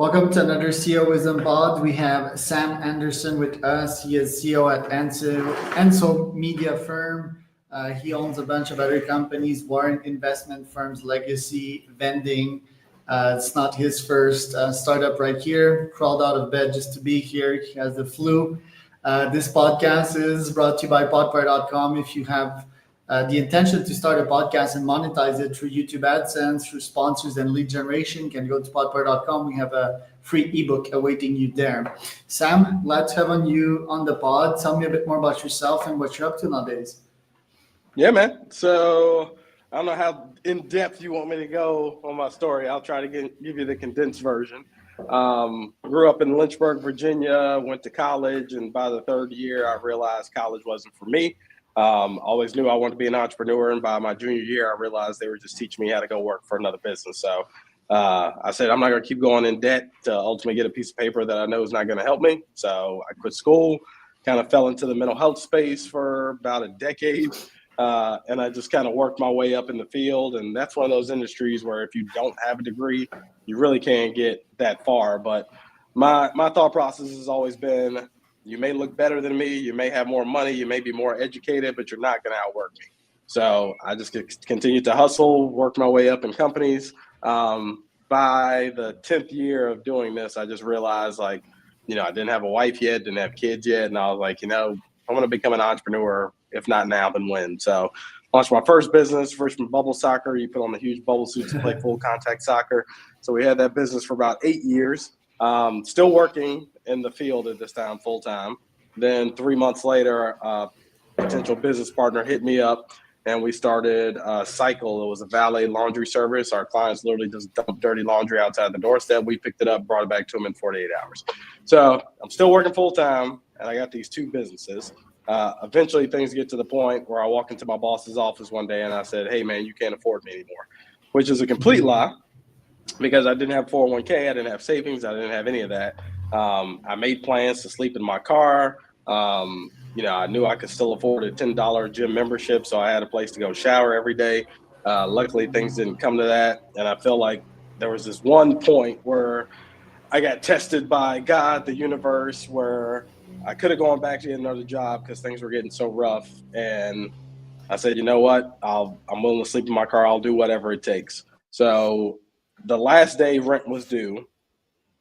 Welcome to another CEO Wisdom Pod. We have Sam Anderson with us. He is CEO at Enso Media Firm. He owns a bunch of other companies, Warren Investment Firms, Legacy, Vending. It's not his first startup right here. Crawled out of bed just to be here. He has the flu. This podcast is brought to you by podfire.com. If you have the intention to start a podcast and monetize it through YouTube AdSense, through sponsors and lead generation, you can go to podfire.com. We have a free ebook awaiting you there. Sam, glad to have you on the pod. Tell me a bit more about yourself and what you're up to nowadays. Yeah, man. So I don't know how in depth you want me to go on my story. I'll try to give you the condensed version. Grew up in Lynchburg, Virginia, went to college, and by the third year, I realized college wasn't for me. Always knew I wanted to be an entrepreneur, and by my junior year, I realized they were just teaching me how to go work for another business. So I said, I'm not going to keep going in debt to ultimately get a piece of paper that I know is not going to help me. So I quit school, kind of fell into the mental health space for about a decade. And I just kind of worked my way up in the field. And that's one of those industries where if you don't have a degree, you really can't get that far. But my thought process has always been, you may look better than me, you may have more money, you may be more educated, but you're not going to outwork me. So I just continued to hustle, work my way up in companies. By the 10th year of doing this, I just realized, I didn't have a wife yet, didn't have kids yet. And I was like, I want to become an entrepreneur. If not now, then when? So launched my first business, freshman bubble soccer. You put on the huge bubble suits to play full contact soccer. So we had that business for about 8 years. Still working in the field at this time, full time. Then 3 months later, a potential business partner hit me up, and we started Cycle. It was a valet laundry service. Our clients literally just dump dirty laundry outside the doorstep. We picked it up, brought it back to them in 48 hours. So I'm still working full time, and I got these two businesses. Eventually, things get to the point where I walk into my boss's office one day, and I said, "Hey, man, you can't afford me anymore," which is a complete lie. Because I didn't have 401k, I didn't have savings, I didn't have any of that. I made plans to sleep in my car. I knew I could still afford a $10 gym membership, so I had a place to go shower every day. Luckily, things didn't come to that, and I feel like there was this one point where I got tested by God, the universe, where I could have gone back to get another job because things were getting so rough. And I said, you know what? I'm willing to sleep in my car. I'll do whatever it takes. So the last day rent was due,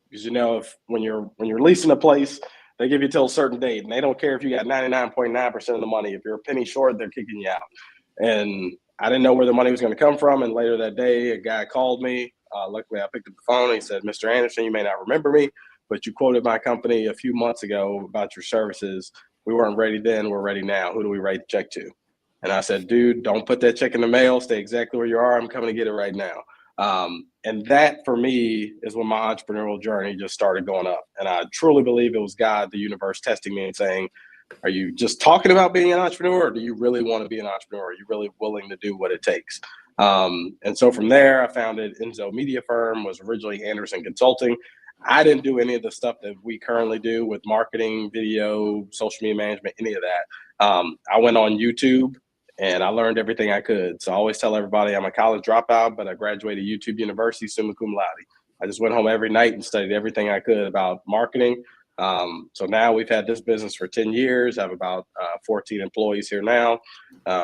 because if when you're leasing a place, they give you till a certain date, and they don't care if you got 99.9% of the money. If you're a penny short, they're kicking you out. And I didn't know where the money was going to come from. And later that day, a guy called me. Luckily, I picked up the phone. And he said, "Mr. Anderson, you may not remember me, but you quoted my company a few months ago about your services. We weren't ready then. We're ready now. Who do we write the check to?" And I said, "Dude, don't put that check in the mail. Stay exactly where you are. I'm coming to get it right now." And that for me is when my entrepreneurial journey just started going up. And I truly believe it was God, the universe, testing me and saying, are you just talking about being an entrepreneur, or do you really want to be an entrepreneur? Are you really willing to do what it takes? And so from there, I founded Enso Media Firm, was originally Anderson Consulting. I didn't do any of the stuff that we currently do with marketing, video, social media management, any of that. I went on YouTube and I learned everything I could. So I always tell everybody I'm a college dropout, but I graduated YouTube University summa cum laude. I just went home every night and studied everything I could about marketing. So now we've had this business for 10 years. I have about 14 employees here now.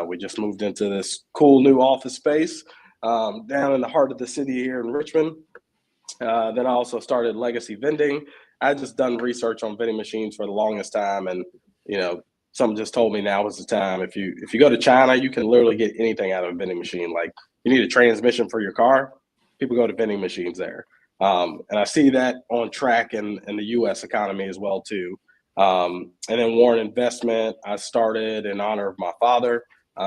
We just moved into this cool new office space down in the heart of the city here in Richmond. Then I also started Legacy Vending. I just done research on vending machines for the longest time, and someone just told me now was the time. If you go to China, you can literally get anything out of a vending machine. Like, you need a transmission for your car, people go to vending machines there. And I see that on track in the U.S. economy as well too. And then Warren Investment, I started in honor of my father.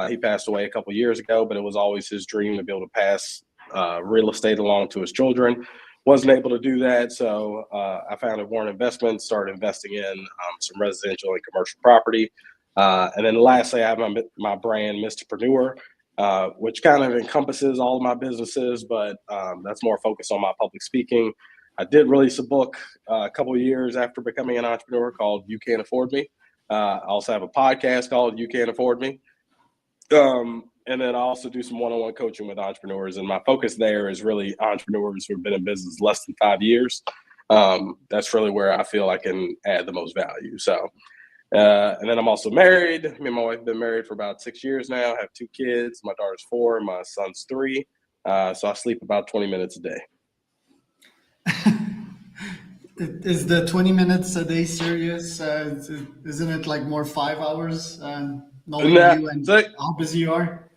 He passed away a couple years ago, but it was always his dream to be able to pass real estate along to his children. Wasn't able to do that, so I founded Warren Investment, started investing in some residential and commercial property. And then lastly, I have my brand, Mrpreneur, which kind of encompasses all of my businesses, but that's more focused on my public speaking. I did release a book a couple of years after becoming an entrepreneur called You Can't Afford Me. I also have a podcast called You Can't Afford Me. And then I also do some one-on-one coaching with entrepreneurs. And my focus there is really entrepreneurs who have been in business less than 5 years. That's really where I feel I can add the most value. So, and then I'm also married. Me and my wife have been married for about 6 years now. I have 2 kids. My daughter's 4, my son's 3. So I sleep about 20 minutes a day. Is the 20 minutes a day serious? Isn't it like more 5 hours? Knowing Nah, you and so how busy you are?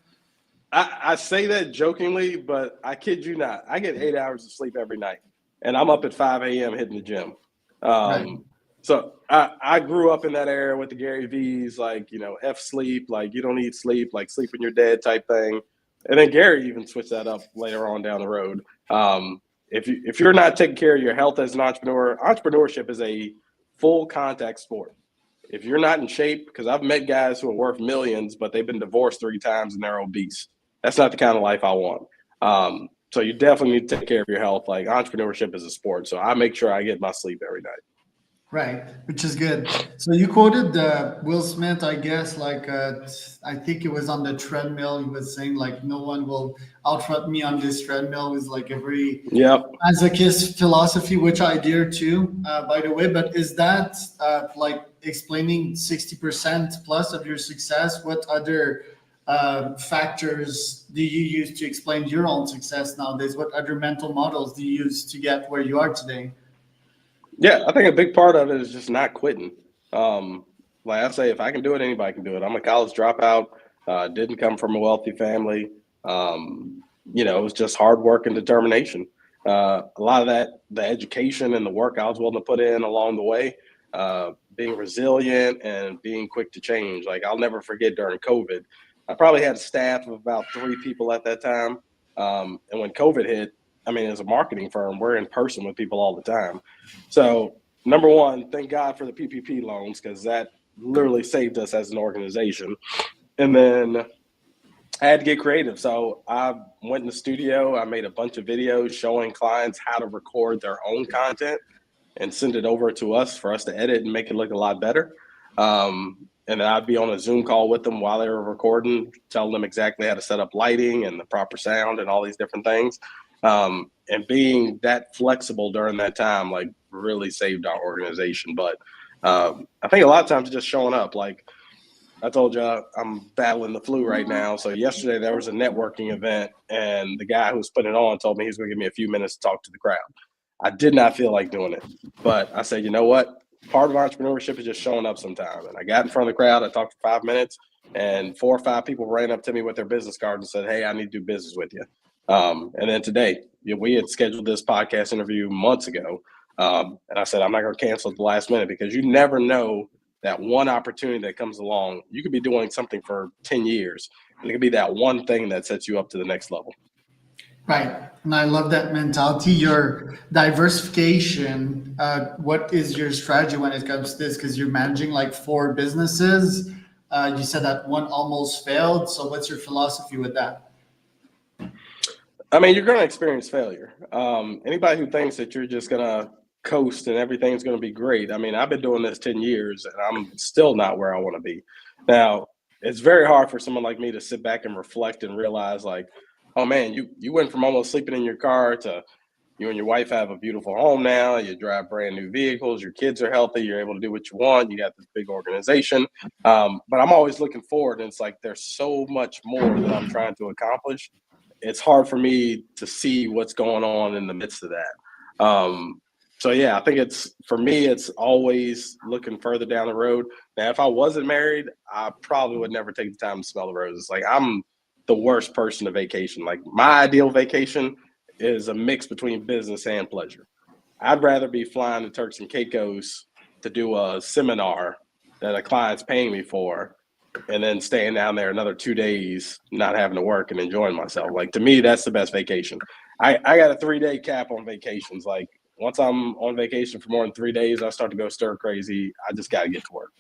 I say that jokingly, but I kid you not. I get 8 hours of sleep every night, and I'm up at 5 a.m. hitting the gym. Right. So I grew up in that era with the Gary V's, like, F sleep, like you don't need sleep, like sleep when you're dead type thing. And then Gary even switched that up later on down the road. If you're not taking care of your health as an entrepreneur, entrepreneurship is a full contact sport. If you're not in shape, because I've met guys who are worth millions, but they've been divorced 3 times and they're obese. That's not the kind of life I want. So you definitely need to take care of your health. Like entrepreneurship is a sport. So I make sure I get my sleep every night. Right, which is good. So you quoted Will Smith, I guess, like I think it was on the treadmill. He was saying like, "No one will outrun me on this treadmill." It was like a very Yep. masochist philosophy, which I adhere to, by the way. But is that like explaining 60% plus of your success? What other factors do you use to explain your own success nowadays? What other mental models do you use to get where you are today? Yeah, I think a big part of it is just not quitting. Like I say, if I can do it, anybody can do it. I'm a college dropout. Didn't come from a wealthy family. It was just hard work and determination. A lot of that, the education and the work I was willing to put in along the way, being resilient and being quick to change. Like I'll never forget during COVID, I probably had a staff of about 3 people at that time. And when COVID hit, I mean, as a marketing firm, we're in person with people all the time. So, number one, thank God for the PPP loans because that literally saved us as an organization. And then I had to get creative. So, I went in the studio. I made a bunch of videos showing clients how to record their own content and send it over to us for us to edit and make it look a lot better. And then I'd be on a Zoom call with them while they were recording, telling them exactly how to set up lighting and the proper sound and all these different things. And being that flexible during that time, like really saved our organization. But I think a lot of times just showing up, like I told you, I'm battling the flu right now. So yesterday there was a networking event and the guy who was putting it on told me he was going to give me a few minutes to talk to the crowd. I did not feel like doing it, but I said, you know what? Part of entrepreneurship is just showing up sometime. And I got in front of the crowd. I talked for 5 minutes, and 4 or 5 people ran up to me with their business cards and said, "Hey, I need to do business with you." And then today, we had scheduled this podcast interview months ago, and I said, I'm not going to cancel at the last minute because you never know that one opportunity that comes along. You could be doing something for 10 years, and it could be that one thing that sets you up to the next level. Right. And I love that mentality. Your diversification, what is your strategy when it comes to this? Because you're managing like 4 businesses. You said that one almost failed. So what's your philosophy with that? I mean, you're going to experience failure. Anybody who thinks that you're just going to coast and everything's going to be great. I mean, I've been doing this 10 years and I'm still not where I want to be. Now, it's very hard for someone like me to sit back and reflect and realize like, oh man, you went from almost sleeping in your car to you and your wife have a beautiful home now. You drive brand new vehicles. Your kids are healthy. You're able to do what you want. You got this big organization. But I'm always looking forward. And it's like there's so much more that I'm trying to accomplish. It's hard for me to see what's going on in the midst of that. So yeah, I think for me, it's always looking further down the road. Now, if I wasn't married, I probably would never take the time to smell the roses. Like I'm the worst person to vacation. Like my ideal vacation is a mix between business and pleasure. I'd rather be flying to Turks and Caicos to do a seminar that a client's paying me for and then staying down there another 2 days, not having to work and enjoying myself. Like to me, that's the best vacation. I got a 3-day cap on vacations. Like once I'm on vacation for more than 3 days, I start to go stir crazy. I just got to get to work.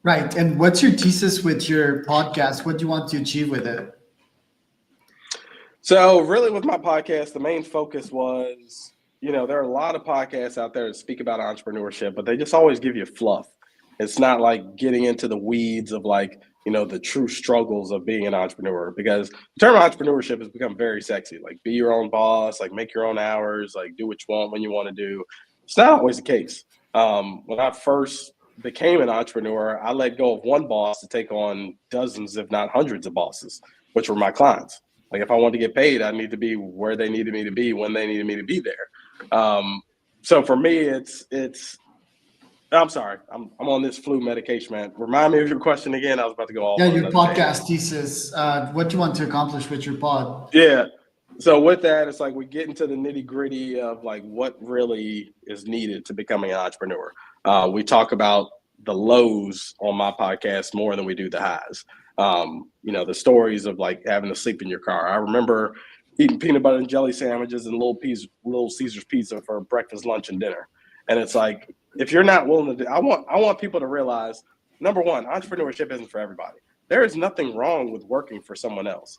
Right. And what's your thesis with your podcast? What do you want to achieve with it? So really with my podcast, the main focus was, there are a lot of podcasts out there that speak about entrepreneurship, but they just always give you fluff. It's not like getting into the weeds of like the true struggles of being an entrepreneur, because the term entrepreneurship has become very sexy. Like, be your own boss, like make your own hours, like do what you want when you want to do. It's not always the case. When I first became an entrepreneur, I let go of one boss to take on dozens, if not hundreds of bosses, which were my clients. Like, if I wanted to get paid, I need to be where they needed me to be when they needed me to be there. So for me, it's I'm sorry, I'm on this flu medication, man. Remind me of your question again. I was about to go off Yeah, on your another tangent. podcast thesis. What do you want to accomplish with your pod? Yeah. So with that, it's like we get into the nitty gritty of like what really is needed to becoming an entrepreneur. We talk about the lows on my podcast more than we do the highs. The stories of like having to sleep in your car. I remember eating peanut butter and jelly sandwiches and Little Caesars pizza for breakfast, lunch, and dinner. And it's like, if you're not willing to do, I want people to realize, number one, entrepreneurship isn't for everybody. There is nothing wrong with working for someone else.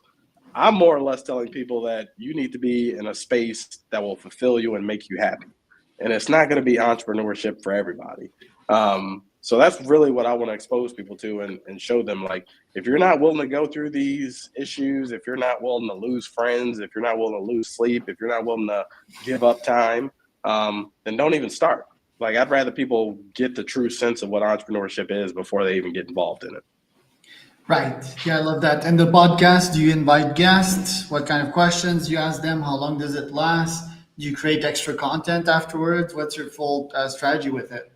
I'm more or less telling people that you need to be in a space that will fulfill you and make you happy. And it's not going to be entrepreneurship for everybody. So that's really what I want to expose people to and show them, like, if you're not willing to go through these issues, if you're not willing to lose friends, if you're not willing to lose sleep, if you're not willing to give up time, then don't even start. Like, I'd rather people get the true sense of what entrepreneurship is before they even get involved in it. Right. Yeah, I love that. And the podcast, do you invite guests? What kind of questions do you ask them? How long does it last? Do you create extra content afterwards? What's your full strategy with it?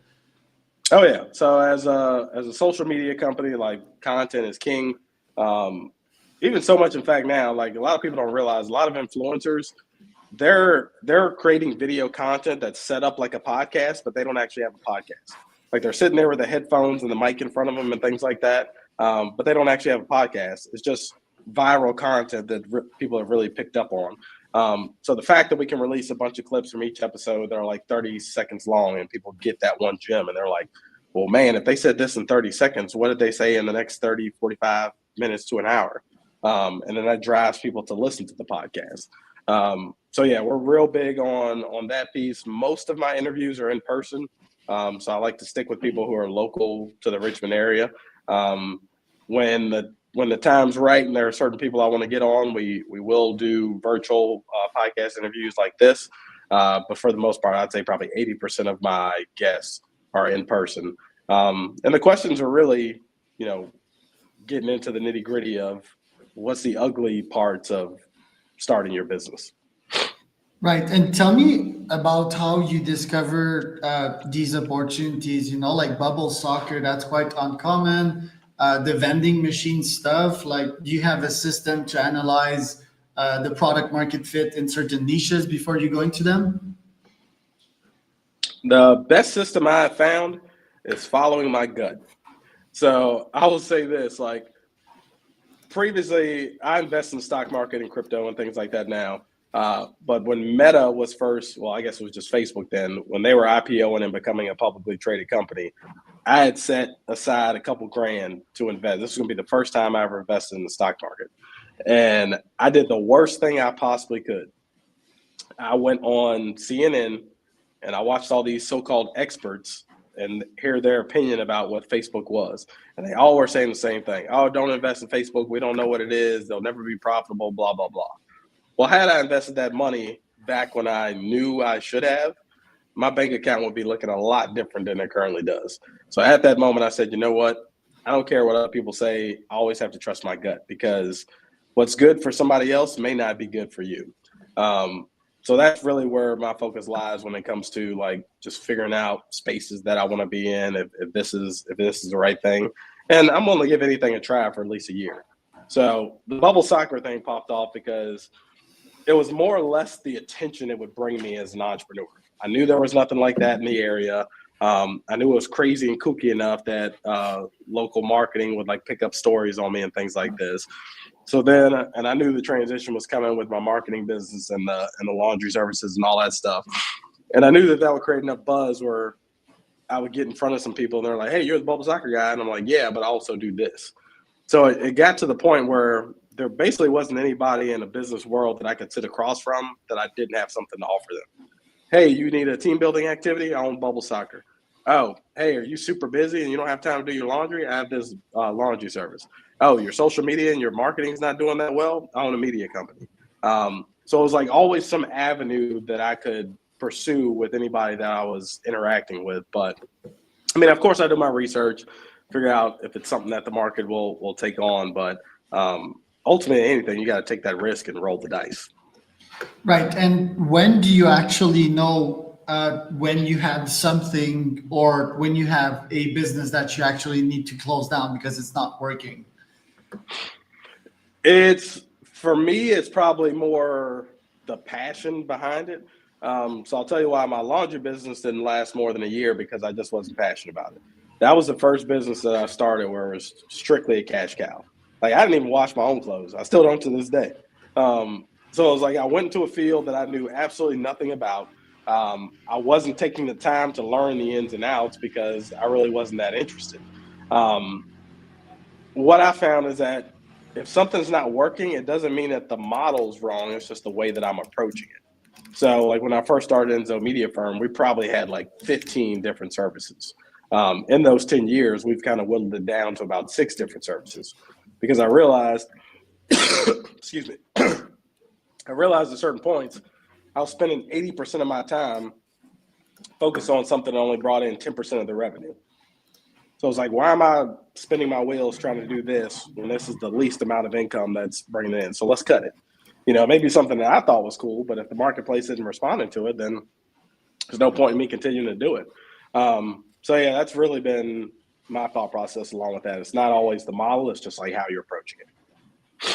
Oh yeah. So as a social media company, like, content is king. Even so much, in fact, now, like, a lot of people don't realize, a lot of influencers, they're creating video content that's set up like a podcast, but they don't actually have a podcast. Like, they're sitting there with the headphones and the mic in front of them and things like that, but they don't actually have a podcast. It's just viral content that people have really picked up on. So the fact that we can release a bunch of clips from each episode that are like 30 seconds long and people get that one gem and they're like, well, man, if they said this in 30 seconds, what did they say in the next 30, 45 minutes to an hour? And then that drives people to listen to the podcast. So yeah, we're real big on that piece. Most of my interviews are in person. So I like to stick with people who are local to the Richmond area. When the time's right and there are certain people I want to get on, we will do virtual podcast interviews like this. But for the most part, I'd say probably 80% of my guests are in person. And the questions are really, getting into the nitty gritty of what's the ugly parts of starting your business. Right. And tell me about how you discover these opportunities, like bubble soccer, that's quite uncommon. The vending machine stuff, like, do you have a system to analyze the product market fit in certain niches before you go into them? The best system I have found is following my gut. So I will say this, like, previously I invest in the stock market and crypto and things like that now. But when Meta was first, well, I guess it was just Facebook then, when they were IPOing and becoming a publicly traded company, I had set aside a couple grand to invest. This was going to be the first time I ever invested in the stock market. And I did the worst thing I possibly could. I went on CNN and I watched all these so-called experts and hear their opinion about what Facebook was. And they all were saying the same thing. Oh, don't invest in Facebook. We don't know what it is. They'll never be profitable, blah, blah, blah. Well, had I invested that money back when I knew I should have, my bank account would be looking a lot different than it currently does. So at that moment, I said, you know what? I don't care what other people say. I always have to trust my gut, because what's good for somebody else may not be good for you. So that's really where my focus lies when it comes to, like, just figuring out spaces that I want to be in, if this is the right thing. And I'm willing to give anything a try for at least a year. So the bubble soccer thing popped off because it was more or less the attention it would bring me as an entrepreneur. I knew there was nothing like that in the area. I knew it was crazy and kooky enough that local marketing would, like, pick up stories on me and things like this. So then, and I knew the transition was coming with my marketing business and the laundry services and all that stuff. And I knew that would create enough buzz where I would get in front of some people and they're like, hey, you're the bubble soccer guy. And I'm like, yeah, but I also do this. So it got to the point where there basically wasn't anybody in the business world that I could sit across from that I didn't have something to offer them. Hey, you need a team building activity? I own bubble soccer. Oh, hey, are you super busy and you don't have time to do your laundry? I have this laundry service. Oh, your social media and your marketing is not doing that well? I own a media company. So it was like always some avenue that I could pursue with anybody that I was interacting with. But I mean, of course, I do my research, figure out if it's something that the market will take on. But ultimately, anything, you got to take that risk and roll the dice. Right. And when do you actually know when you have something or when you have a business that you actually need to close down because it's not working? It's for me, it's probably more the passion behind it. So I'll tell you why my laundry business didn't last more than a year because I just wasn't passionate about it. That was the first business that I started where it was strictly a cash cow. Like I didn't even wash my own clothes. I still don't to this day. So it was like I went into a field that I knew absolutely nothing about. I wasn't taking the time to learn the ins and outs because I really wasn't that interested. Um, what I found is that if something's not working, it doesn't mean that the model's wrong. It's just the way that I'm approaching it. So, like when I first started Enso Media Firm, we probably had like 15 different services. In those 10 years, we've kind of whittled it down to about 6 different services because I realized, excuse me, I realized at certain points, I was spending 80% of my time focused on something that only brought in 10% of the revenue. So it's like, why am I spinning my wheels trying to do this when this is the least amount of income that's bringing in? So let's cut it. Maybe something that I thought was cool, but if the marketplace isn't responding to it, then there's no point in me continuing to do it. So yeah, that's really been my thought process along with that. It's not always the model; it's just like how you're approaching it.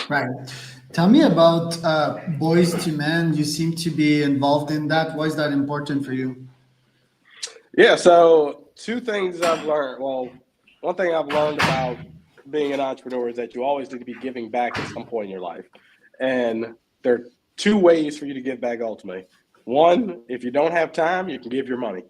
Right. Tell me about Boys to Men. You seem to be involved in that. Why is that important for you? Yeah. So 2 things I've learned. Well, one thing I've learned about being an entrepreneur is that you always need to be giving back at some point in your life. And there are 2 ways for you to give back ultimately. One, if you don't have time, you can give your money.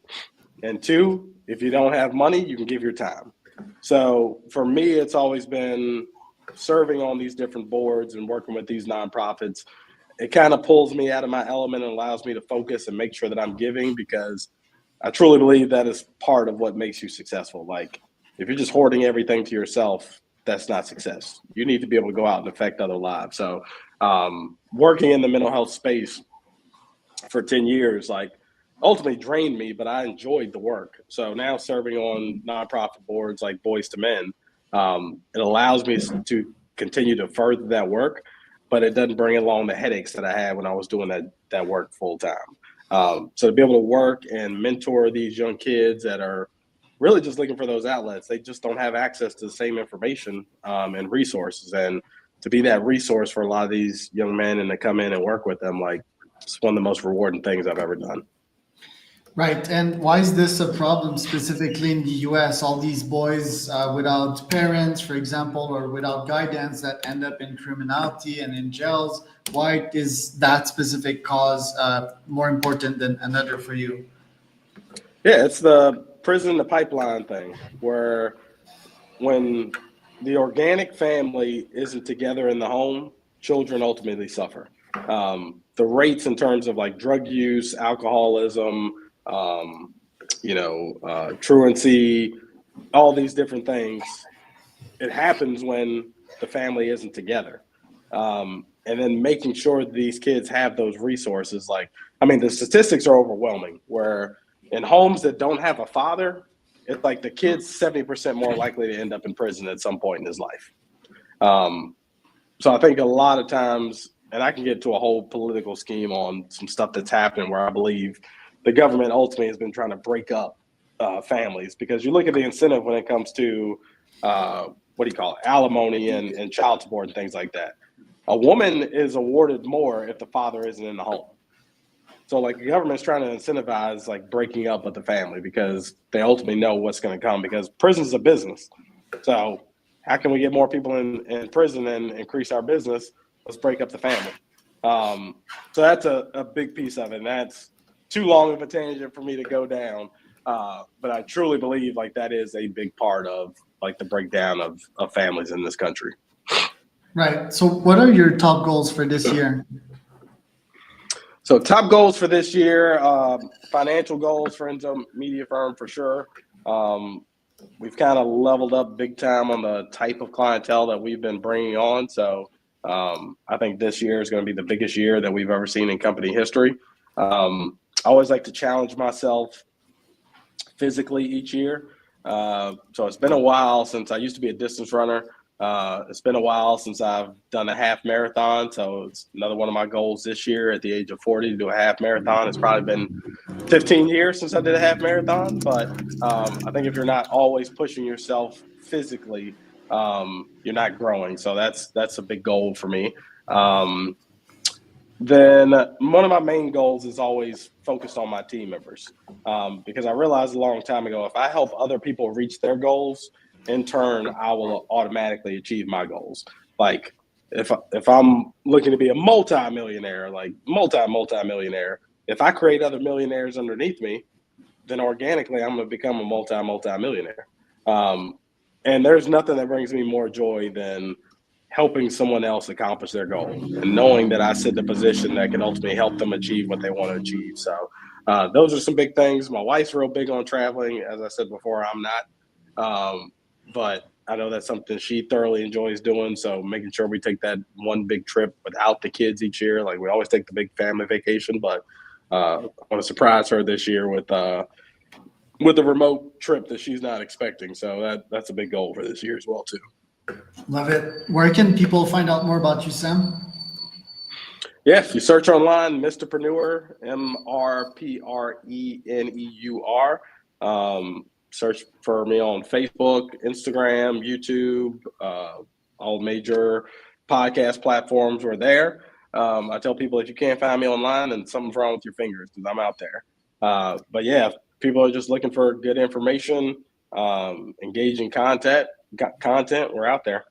And 2, if you don't have money, you can give your time. So for me, it's always been serving on these different boards and working with these nonprofits. It kind of pulls me out of my element and allows me to focus and make sure that I'm giving because I truly believe that is part of what makes you successful. Like if you're just hoarding everything to yourself, that's not success. You need to be able to go out and affect other lives. So working in the mental health space for 10 years, like ultimately drained me, but I enjoyed the work. So now serving on nonprofit boards like Boys to Men, it allows me to continue to further that work, but it doesn't bring along the headaches that I had when I was doing that work full time. So to be able to work and mentor these young kids that are really just looking for those outlets, they just don't have access to the same information and resources. And to be that resource for a lot of these young men and to come in and work with them, like it's one of the most rewarding things I've ever done. Right. And why is this a problem specifically in the US? All these boys without parents, for example, or without guidance that end up in criminality and in jails. Why is that specific cause more important than another for you? Yeah, it's the prison to pipeline thing where when the organic family isn't together in the home, children ultimately suffer. The rates in terms of like drug use, alcoholism, truancy, all these different things, it happens when the family isn't together. And then making sure these kids have those resources. The statistics are overwhelming where in homes that don't have a father, it's like the kid's 70% more likely to end up in prison at some point in his life. So I think a lot of times, and I can get to a whole political scheme on some stuff that's happening where I believe the government ultimately has been trying to break up families because you look at the incentive when it comes to alimony and child support and things like that. A woman is awarded more if the father isn't in the home. So like the government's trying to incentivize like breaking up with the family because they ultimately know what's going to come because prison's a business. So how can we get more people in prison and increase our business? Let's break up the family. So that's a big piece of it. And that's too long of a tangent for me to go down. But I truly believe like that is a big part of like the breakdown of families in this country. Right. So what are your top goals for this year? So top goals for this year, financial goals for Enso Media Firm for sure. We've kind of leveled up big time on the type of clientele that we've been bringing on. So I think this year is going to be the biggest year that we've ever seen in company history. I always like to challenge myself physically each year. So it's been a while since I used to be a distance runner. It's been a while since I've done a half marathon. So it's another one of my goals this year at the age of 40 to do a half marathon. It's probably been 15 years since I did a half marathon. But I think if you're not always pushing yourself physically, you're not growing. So that's a big goal for me. Then one of my main goals is always focused on my team members, because I realized a long time ago, if I help other people reach their goals, in turn, I will automatically achieve my goals. Like if I'm looking to be a multi-millionaire, like multi-millionaire, if I create other millionaires underneath me, then organically I'm going to become a multi-millionaire. And there's nothing that brings me more joy than helping someone else accomplish their goal and knowing that I sit in a position that can ultimately help them achieve what they want to achieve. So those are some big things. My wife's real big on traveling. As I said before, I'm not. But I know that's something she thoroughly enjoys doing. So making sure we take that one big trip without the kids each year. Like we always take the big family vacation, but I want to surprise her this year with a remote trip that she's not expecting. So that's a big goal for this year as well, too. Love it. Where can people find out more about you, Sam? Yeah, if you search online, Mrpreneur, Mrpreneur. Search for me on Facebook, Instagram, YouTube, all major podcast platforms. We're there. I tell people if you can't find me online, then something's wrong with your fingers because I'm out there. But yeah, if people are just looking for good information, engaging content, we're out there.